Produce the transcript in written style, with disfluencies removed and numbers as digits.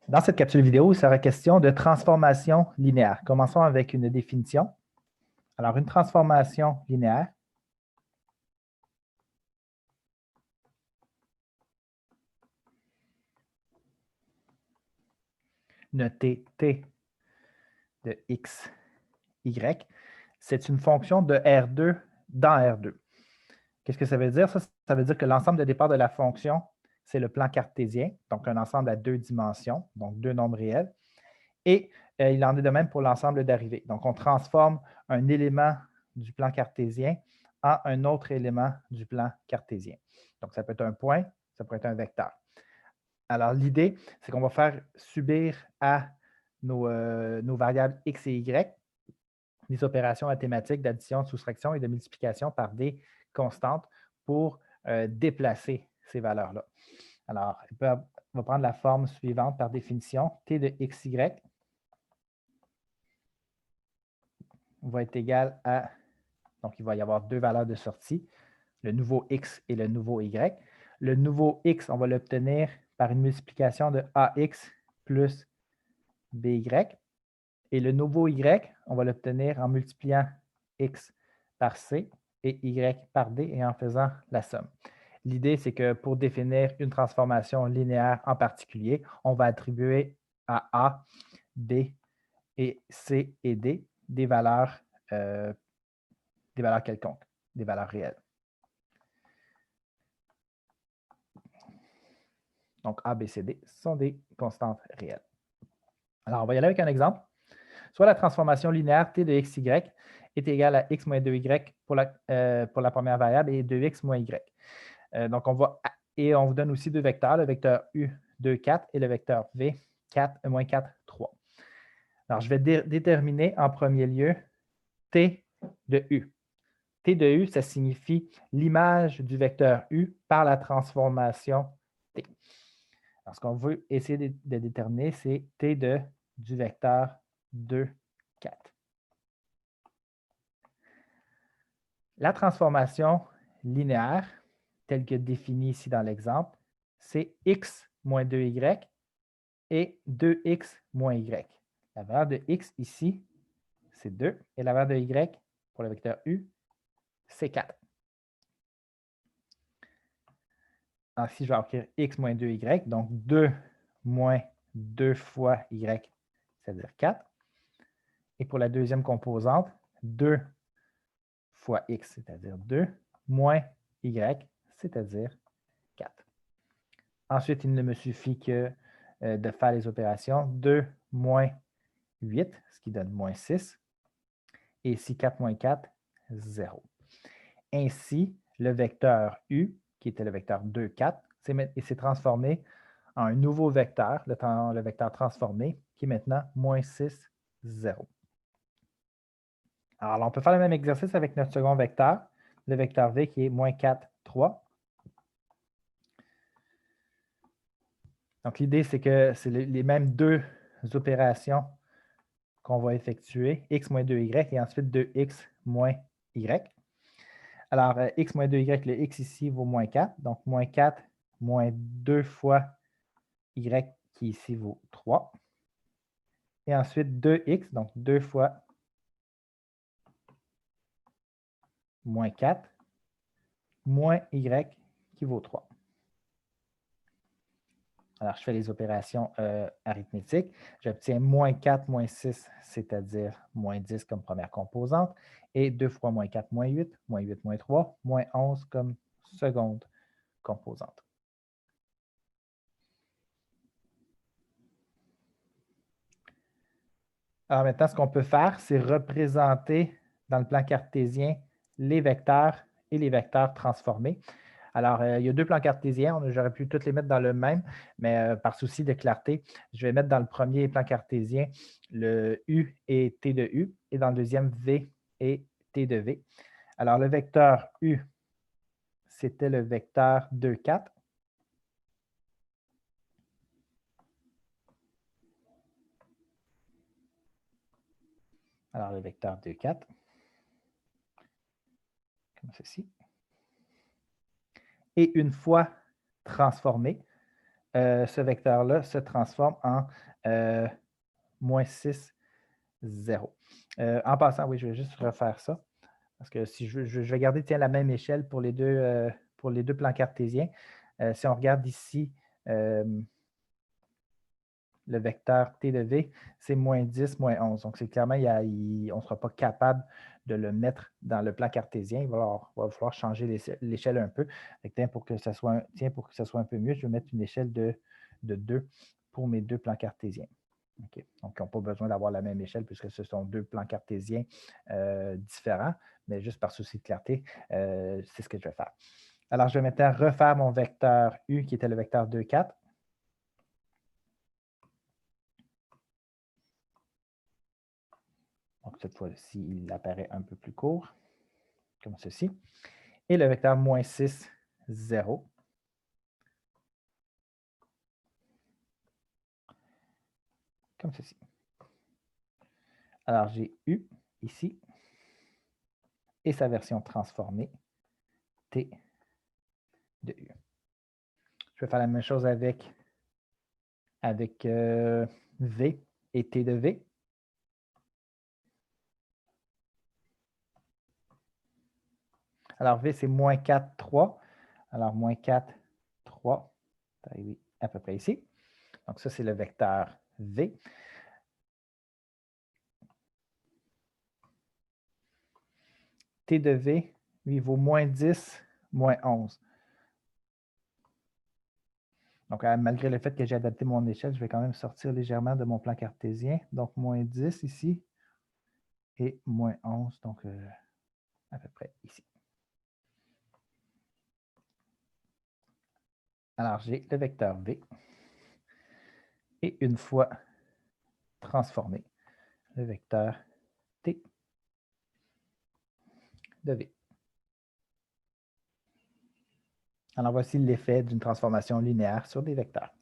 Dans cette capsule vidéo, il sera question de transformation linéaire. Commençons avec une définition. Alors, une transformation linéaire, notée T de x, y, c'est une fonction de R2 dans R2. Qu'est-ce que ça veut dire? Ça veut dire que l'ensemble de départ de la fonction, c'est le plan cartésien, donc un ensemble à deux dimensions, donc deux nombres réels. Et il en est de même pour l'ensemble d'arrivées. Donc, on transforme un élément du plan cartésien en un autre élément du plan cartésien. Donc, ça peut être un point, ça peut être un vecteur. Alors, l'idée, c'est qu'on va faire subir à nos variables x et y des opérations mathématiques d'addition, de soustraction et de multiplication par des constantes pour déplacer ces valeurs-là. Alors, on va prendre la forme suivante par définition, t de xy va être égal à, donc il va y avoir deux valeurs de sortie, le nouveau x et le nouveau y. Le nouveau x, on va l'obtenir par une multiplication de ax plus by. Et le nouveau y, on va l'obtenir en multipliant x par c et y par d et en faisant la somme. L'idée, c'est que pour définir une transformation linéaire en particulier, on va attribuer à a, b et c et d des valeurs quelconques, des valeurs réelles. Donc, A, B, C, D sont des constantes réelles. Alors, on va y aller avec un exemple. Soit la transformation linéaire t de xy est égale à x moins 2y pour la première variable et 2x moins y. Donc, on vous donne aussi deux vecteurs, le vecteur u, 2, 4 et le vecteur v, 4, moins 4, 3. Alors, je vais déterminer en premier lieu t de u. T de u, ça signifie l'image du vecteur u par la transformation t. Alors, ce qu'on veut essayer de déterminer, c'est t du vecteur 2, 4. La transformation linéaire, telle que définie ici dans l'exemple, c'est x moins 2y et 2x moins y. La valeur de x ici, c'est 2, et la valeur de y pour le vecteur u, c'est 4. Alors ici, je vais écrire x moins 2y, donc 2 moins 2 fois y, c'est-à-dire 4. Et pour la deuxième composante, 2 fois x, c'est-à-dire 2, moins y, c'est-à-dire 4. Ensuite, il ne me suffit que de faire les opérations 2 moins 8, ce qui donne moins 6. Et ici, 4 moins 4, 0. Ainsi, le vecteur u, qui était le vecteur 2, 4, s'est transformé en un nouveau vecteur, le vecteur transformé, qui est maintenant moins 6, 0. Alors, on peut faire le même exercice avec notre second vecteur, le vecteur v qui est moins 4, 3. Donc, l'idée, c'est que c'est les mêmes deux opérations qu'on va effectuer, x moins 2y et ensuite 2x moins y. Alors, x moins 2y, le x ici vaut moins 4, donc moins 4 moins 2 fois y qui ici vaut 3. Et ensuite 2x, donc 2 fois moins 4, moins y qui vaut 3. Alors, je fais les opérations arithmétiques. J'obtiens moins 4, moins 6, c'est-à-dire moins 10 comme première composante, et 2 fois moins 4, moins 8, moins 3, moins 11 comme seconde composante. Alors maintenant, ce qu'on peut faire, c'est représenter dans le plan cartésien les vecteurs et les vecteurs transformés. Alors, il y a deux plans cartésiens. J'aurais pu tous les mettre dans le même, mais par souci de clarté, je vais mettre dans le premier plan cartésien le U et T de U, et dans le deuxième, V et T de V. Alors, le vecteur U, c'était le vecteur 2, 4. Alors, le vecteur 2, 4, comme ceci. Et une fois transformé, ce vecteur-là se transforme en moins 6, 0. En passant, oui, je vais juste refaire ça. Parce que si je vais garder la même échelle pour les deux plans cartésiens. Si on regarde ici, le vecteur T de V, c'est moins 10, moins 11. Donc, c'est clairement, on ne sera pas capable de le mettre dans le plan cartésien. Il va falloir changer l'échelle un peu. Pour que ça soit un peu mieux, je vais mettre une échelle de 2 pour mes deux plans cartésiens. Okay. Donc, ils n'ont pas besoin d'avoir la même échelle puisque ce sont deux plans cartésiens différents, mais juste par souci de clarté, c'est ce que je vais faire. Alors, je vais maintenant refaire mon vecteur U qui était le vecteur 2, 4. Donc, cette fois-ci, il apparaît un peu plus court, comme ceci. Et le vecteur moins 6, 0. Comme ceci. Alors, j'ai U ici et sa version transformée, T de U. Je vais faire la même chose avec V et T de V. Alors, V, c'est moins 4, 3. Alors, moins 4, 3, à peu près ici. Donc, ça, c'est le vecteur V. T de V, lui, vaut moins 10, moins 11. Donc, malgré le fait que j'ai adapté mon échelle, je vais quand même sortir légèrement de mon plan cartésien. Donc, moins 10 ici et moins 11, donc à peu près ici. Alors, j'ai le vecteur V. Et une fois transformé, le vecteur T de V. Alors, voici l'effet d'une transformation linéaire sur des vecteurs.